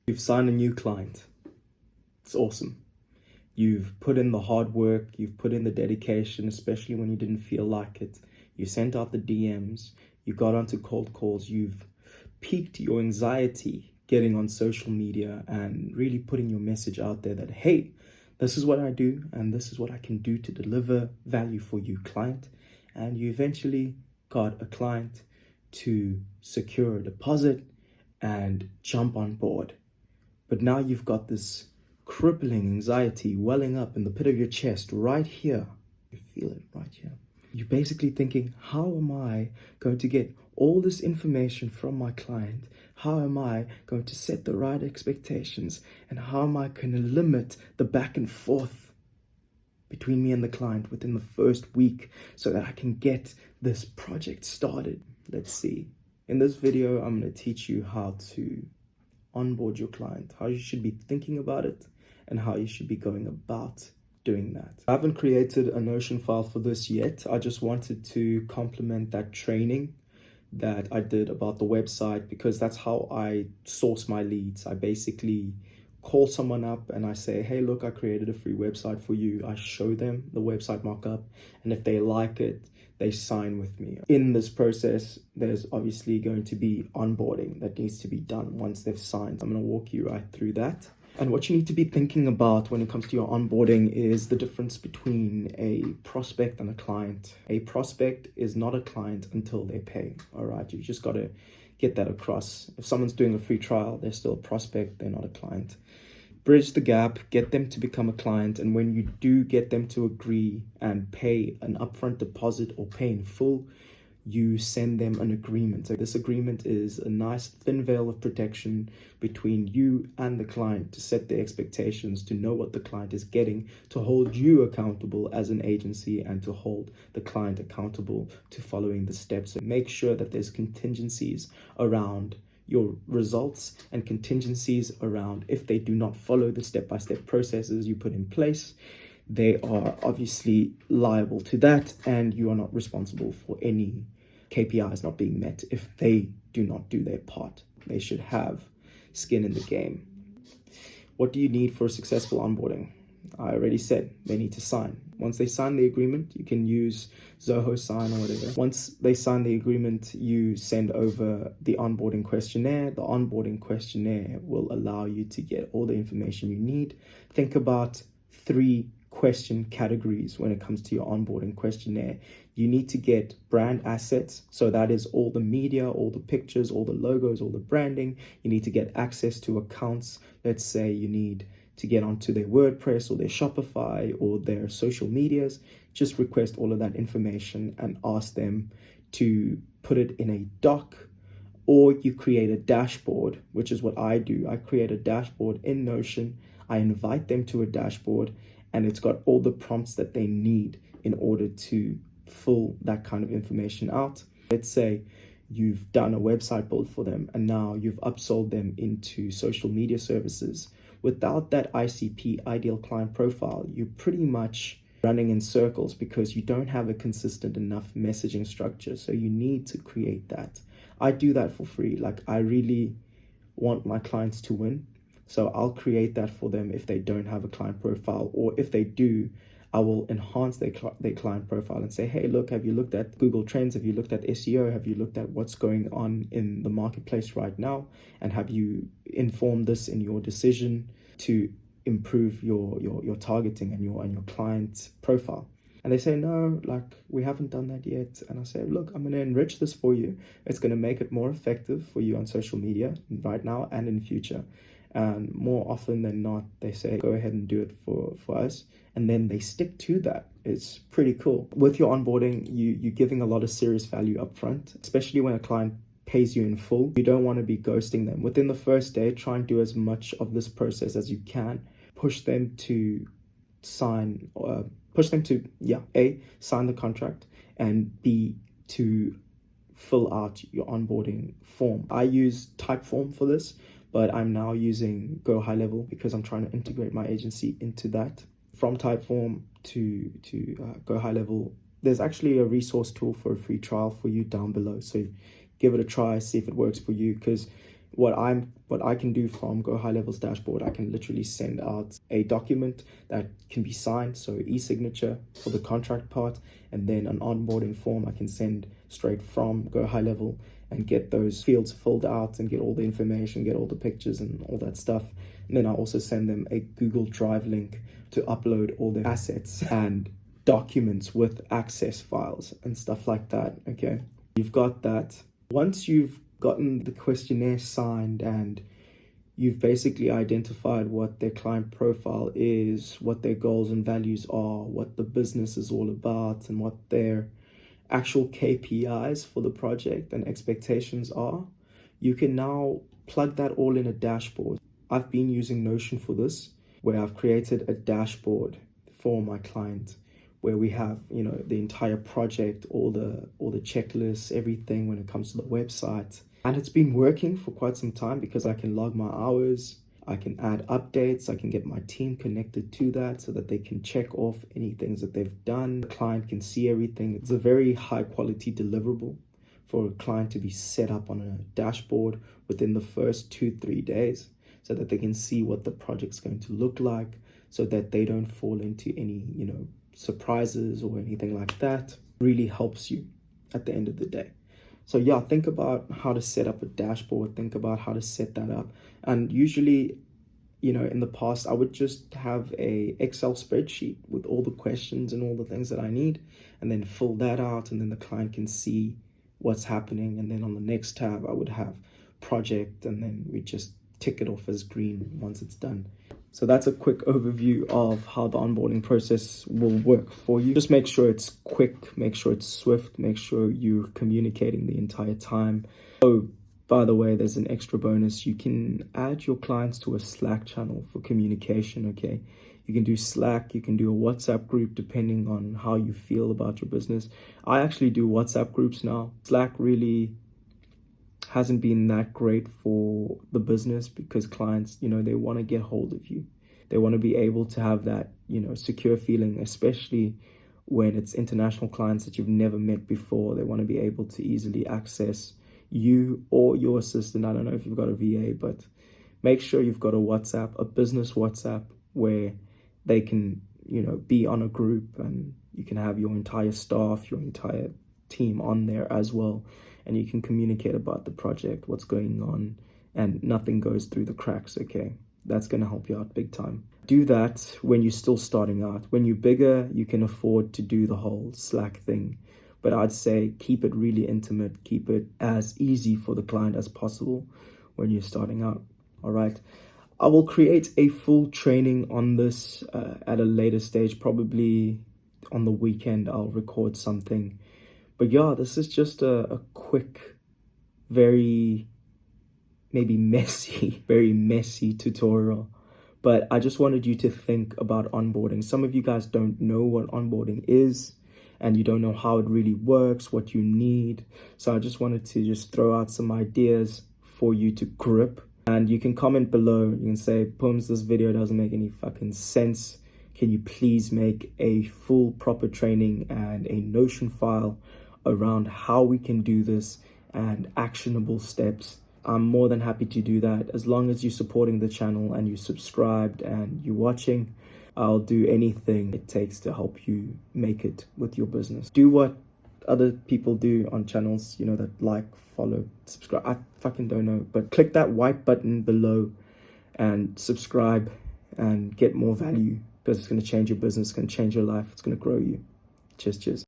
You've signed a new client. It's awesome. You've put in the hard work, you've put in the dedication, especially when you didn't feel like it. You sent out the DMs, you got onto cold calls, you've piqued your anxiety getting on social media and really putting your message out there that, hey, this is what I do and this is what I can do to deliver value for you, client. And you eventually got a client to secure a deposit and jump on board. But now you've got this crippling anxiety welling up in the pit of your chest right here. You feel it right here. You're basically thinking, how am I going to get all this information from my client? How am I going to set the right expectations? And how am I going to limit the back and forth between me and the client within the first week so that I can get this project started? Let's see. In this video, I'm going to teach you how to onboard your client, how you should be thinking about it, and how you should be going about doing that. I haven't created a Notion file for this yet. I just wanted to complement that training that I did about the website, because that's how I source my leads. I basically call someone up and I say, hey, look, I created a free website for you. I show them the website mock-up, and if they like it, they sign with me. In this process, there's obviously going to be onboarding that needs to be done once they've signed. I'm going to walk you right through that. And what you need to be thinking about when it comes to your onboarding is the difference between a prospect and a client. A prospect is not a client until they pay, all right? You just got to get that across. If someone's doing a free trial, they're still a prospect, they're not a client. Bridge the gap, get them to become a client, and when you do get them to agree and pay an upfront deposit or pay in full, you send them an agreement. So this agreement is a nice thin veil of protection between you and the client to set the expectations, to know what the client is getting, to hold you accountable as an agency, and to hold the client accountable to following the steps. So make sure that there's contingencies around your results and contingencies around if they do not follow the step-by-step processes you put in place. They are obviously liable to that, and you are not responsible for any KPIs not being met if they do not do their part. They should have skin in the game. What do you need for a successful onboarding? I already said they need to sign. Once they sign the agreement, you can use Zoho Sign or whatever. Once they sign the agreement, you send over the onboarding questionnaire. The onboarding questionnaire will allow you to get all the information you need. Think about 3 question categories when it comes to your onboarding questionnaire. You need to get brand assets. So that is all the media, all the pictures, all the logos, all the branding. You need to get access to accounts. Let's say you need to get onto their WordPress or their Shopify or their social medias. Just request all of that information and ask them to put it in a doc, or you create a dashboard, which is what I do. I create a dashboard in Notion. I invite them to a dashboard, and it's got all the prompts that they need in order to fill that kind of information out. Let's say you've done a website build for them and now you've upsold them into social media services. Without that ICP, ideal client profile, you're pretty much running in circles because you don't have a consistent enough messaging structure. So you need to create that. I do that for free. Like, I really want my clients to win. So I'll create that for them if they don't have a client profile, or if they do, I will enhance their client profile and say, hey, look, have you looked at Google Trends? Have you looked at SEO? Have you looked at what's going on in the marketplace right now? And have you informed this in your decision to improve your targeting and your client profile? And they say, no, like, we haven't done that yet. And I say, look, I'm going to enrich this for you. It's going to make it more effective for you on social media right now and in future. And more often than not, they say, go ahead and do it for us. And then they stick to that. It's pretty cool. With your onboarding, you're giving a lot of serious value up front, especially when a client pays you in full. You don't want to be ghosting them. Within the first day, try and do as much of this process as you can. Push them to sign, A, sign the contract, and B, to fill out your onboarding form. I use Typeform for this, but I'm now using Go High Level because I'm trying to integrate my agency into that. From Typeform to Go High Level, there's actually a resource tool for a free trial for you down below. So give it a try, see if it works for you, because what I can do from Go High Level's dashboard, I can literally send out a document that can be signed, so e-signature for the contract part, and then an onboarding form I can send straight from Go High Level and get those fields filled out and get all the information, get all the pictures and all that stuff. And then I also send them a Google Drive link to upload all their assets and documents with access files and stuff like that. Okay, you've got that. Once you've gotten the questionnaire signed and you've basically identified what their client profile is, what their goals and values are, what the business is all about, and what their actual KPIs for the project and expectations are, you can now plug that all in a dashboard. I've been using Notion for this, where I've created a dashboard for my client where we have, the entire project, all the checklists, everything when it comes to the website. And it's been working for quite some time because I can log my hours, I can add updates, I can get my team connected to that so that they can check off any things that they've done. The client can see everything. It's a very high quality deliverable for a client to be set up on a dashboard within the first 2-3 days so that they can see what the project's going to look like, so that they don't fall into any, surprises or anything like that. Really helps you at the end of the day. So yeah, think about how to set up a dashboard, think about how to set that up. And usually, in the past, I would just have a Excel spreadsheet with all the questions and all the things that I need, and then fill that out, and then the client can see what's happening. And then on the next tab, I would have project, and then we just tick it off as green once it's done. So that's a quick overview of how the onboarding process will work for you. Just make sure it's quick, make sure it's swift, make sure you're communicating the entire time. Oh, by the way, there's an extra bonus. You can add your clients to a Slack channel for communication, okay? You can do Slack, you can do a WhatsApp group depending on how you feel about your business. I actually do WhatsApp groups now. Slack really hasn't been that great for the business because clients, they want to get hold of you. They want to be able to have that, secure feeling, especially when it's international clients that you've never met before. They want to be able to easily access you or your assistant. I don't know if you've got a VA, but make sure you've got a business WhatsApp where they can, be on a group, and you can have your entire staff, your entire team on there as well. And you can communicate about the project, what's going on, and nothing goes through the cracks, okay? That's going to help you out big time. Do that when you're still starting out. When you're bigger, you can afford to do the whole Slack thing. But I'd say keep it really intimate. Keep it as easy for the client as possible when you're starting out, all right? I will create a full training on this at a later stage, probably on the weekend. I'll record something. But yeah, this is just a quick, very maybe messy, very messy tutorial. But I just wanted you to think about onboarding. Some of you guys don't know what onboarding is, and you don't know how it really works, what you need. So I just wanted to just throw out some ideas for you to grip. And you can comment below. You can say, Pums, this video doesn't make any fucking sense. Can you please make a full proper training and a Notion file around how we can do this and actionable steps? I'm more than happy to do that. As long as you're supporting the channel and you subscribed and you're watching, I'll do anything it takes to help you make it with your business. Do what other people do on channels, that like, follow, subscribe. I fucking don't know, but click that white button below and subscribe and get more value, because it's going to change your business, it's going to change your life, it's going to grow you. Cheers.